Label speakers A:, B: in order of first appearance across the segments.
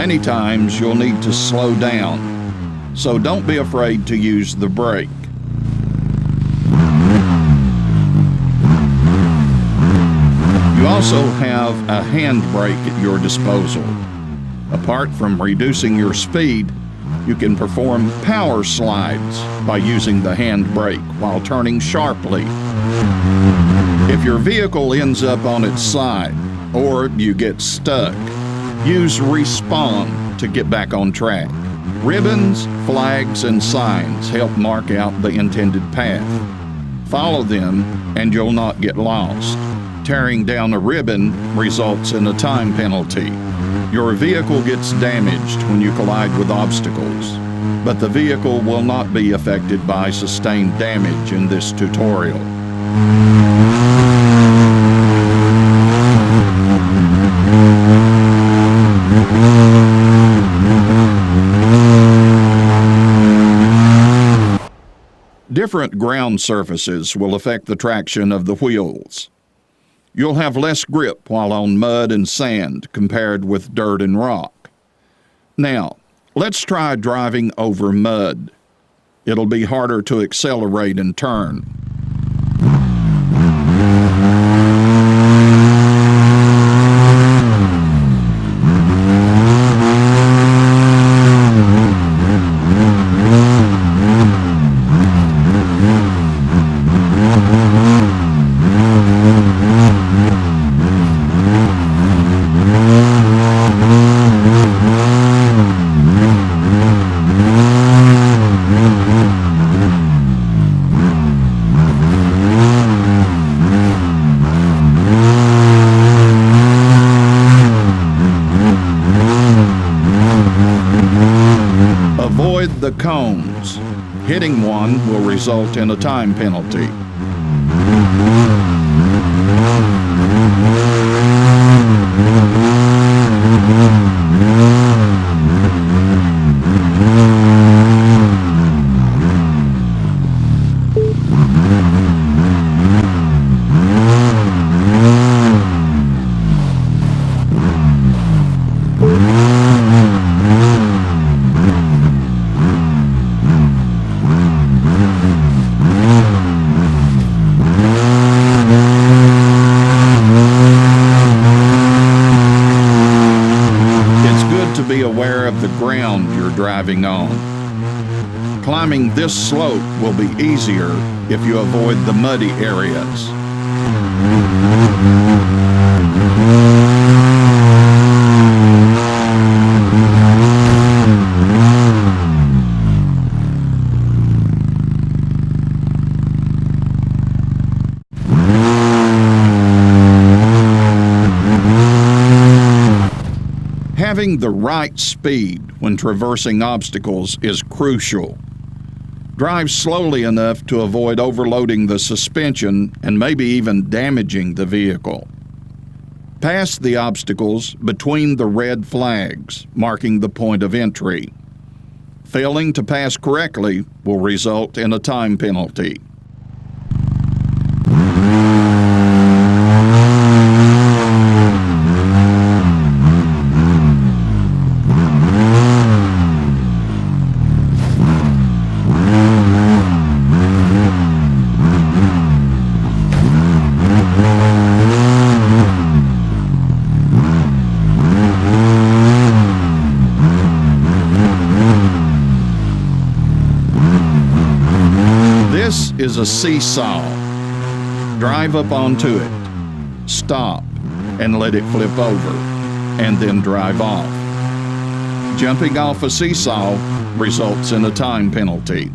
A: Many times you'll need to slow down, so don't be afraid to use the brake. You also have a handbrake at your disposal. Apart from reducing your speed, you can perform power slides by using the handbrake while turning sharply. If your vehicle ends up on its side or you get stuck, use respawn to get back on track. Ribbons, flags, and signs help mark out the intended path. Follow them and you'll not get lost. Tearing down a ribbon results in a time penalty. Your vehicle gets damaged when you collide with obstacles, but the vehicle will not be affected by sustained damage in this tutorial. Different ground surfaces will affect the traction of the wheels. You'll have less grip while on mud and sand compared with dirt and rock. Now, let's try driving over mud. It'll be harder to accelerate and turn. Avoid the cones. Hitting one will result in a time penalty. Be aware of the ground you're driving on. Climbing this slope will be easier if you avoid the muddy areas. Having the right speed when traversing obstacles is crucial. Drive slowly enough to avoid overloading the suspension and maybe even damaging the vehicle. Pass the obstacles between the red flags, marking the point of entry. Failing to pass correctly will result in a time penalty. This is a seesaw. Drive up onto it, stop, and let it flip over, and then drive off. Jumping off a seesaw results in a time penalty.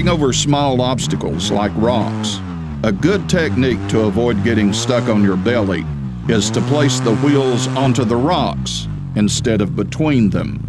A: Driving over small obstacles like rocks, a good technique to avoid getting stuck on your belly is to place the wheels onto the rocks instead of between them.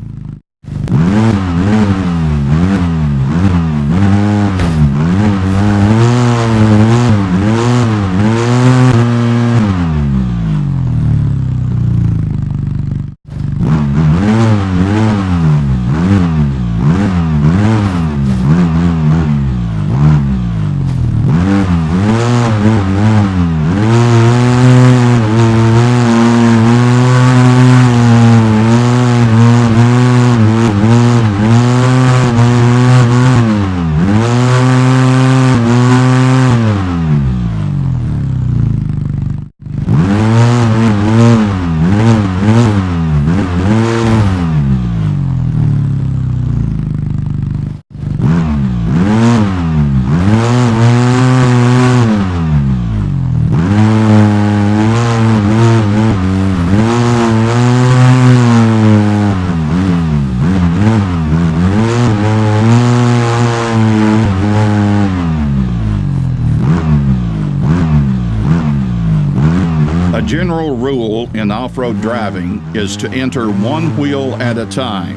A: A general rule in off-road driving is to enter one wheel at a time.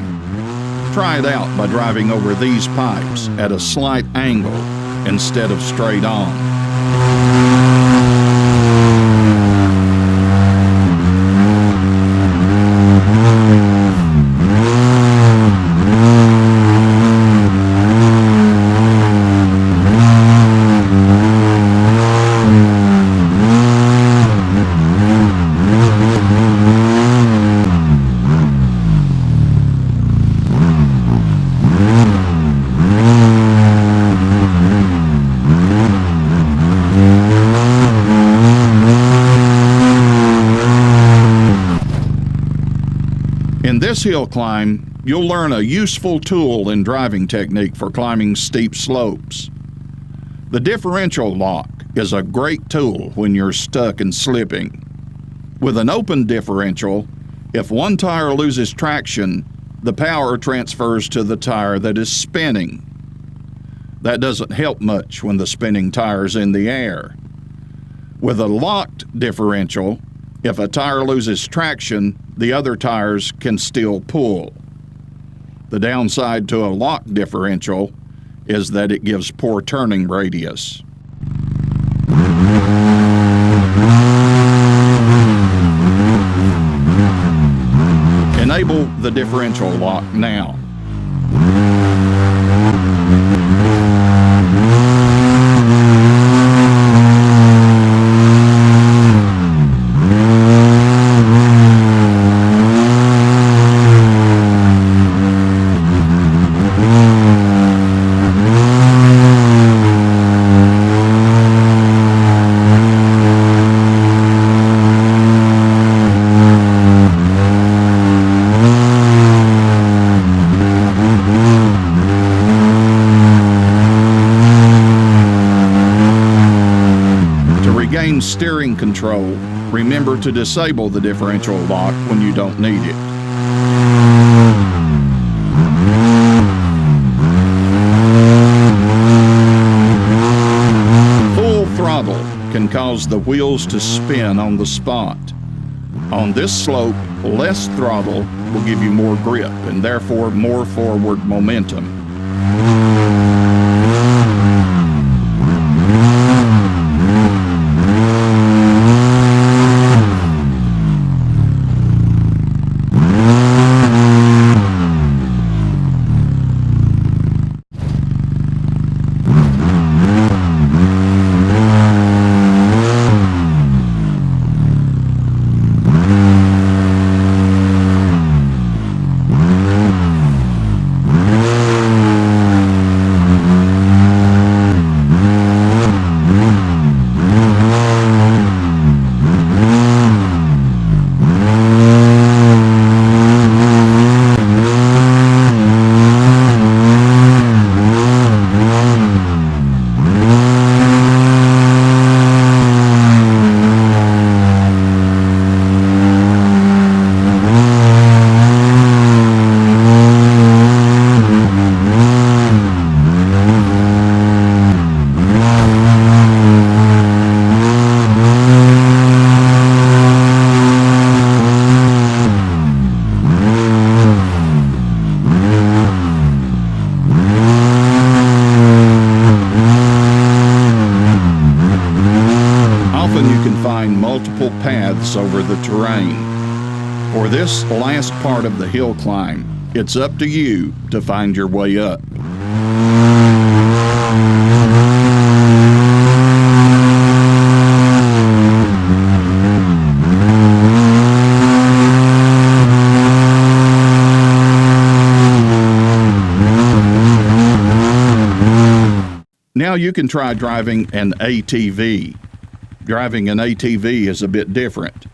A: Try it out by driving over these pipes at a slight angle instead of straight on. In this hill climb, you'll learn a useful tool in driving technique for climbing steep slopes. The differential lock is a great tool when you're stuck and slipping. With an open differential, if one tire loses traction, the power transfers to the tire that is spinning. That doesn't help much when the spinning tire's in the air. With a locked differential, if a tire loses traction, the other tires can still pull. The downside to a locked differential is that it gives poor turning radius. Enable the differential lock now. Regain steering control, remember to disable the differential lock when you don't need it. Full throttle can cause the wheels to spin on the spot. On this slope, less throttle will give you more grip and therefore more forward momentum. can find multiple paths over the terrain. For this last part of the hill climb, it's up to you to find your way up. Now you can try driving an ATV. Driving an ATV is a bit different.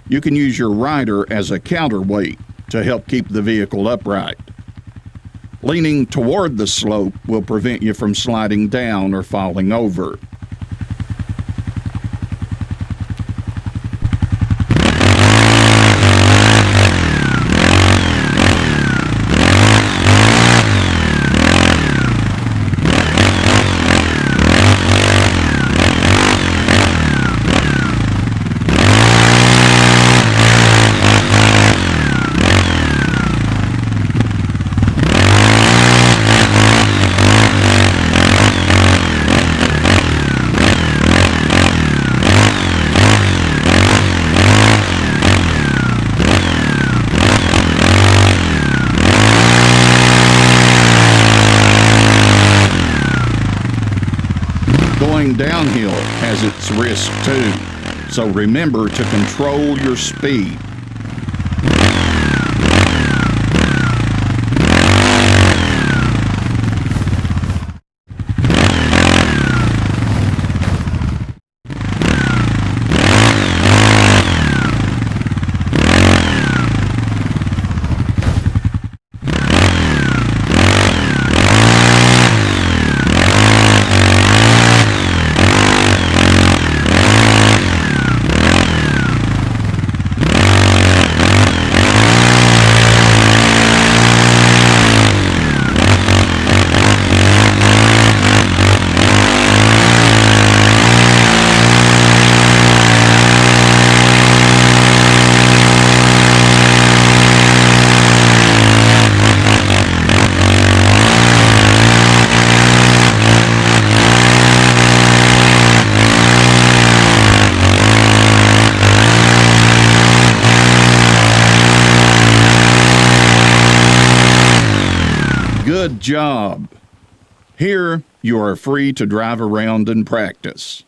A: You can use your rider as a counterweight to help keep the vehicle upright. Leaning toward the slope will prevent you from sliding down or falling over. Going downhill has its risk too, so remember to control your speed. Good job! Here, you are free to drive around and practice.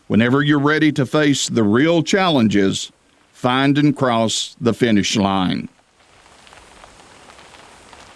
A: Whenever you're ready to face the real challenges, find and cross the finish line.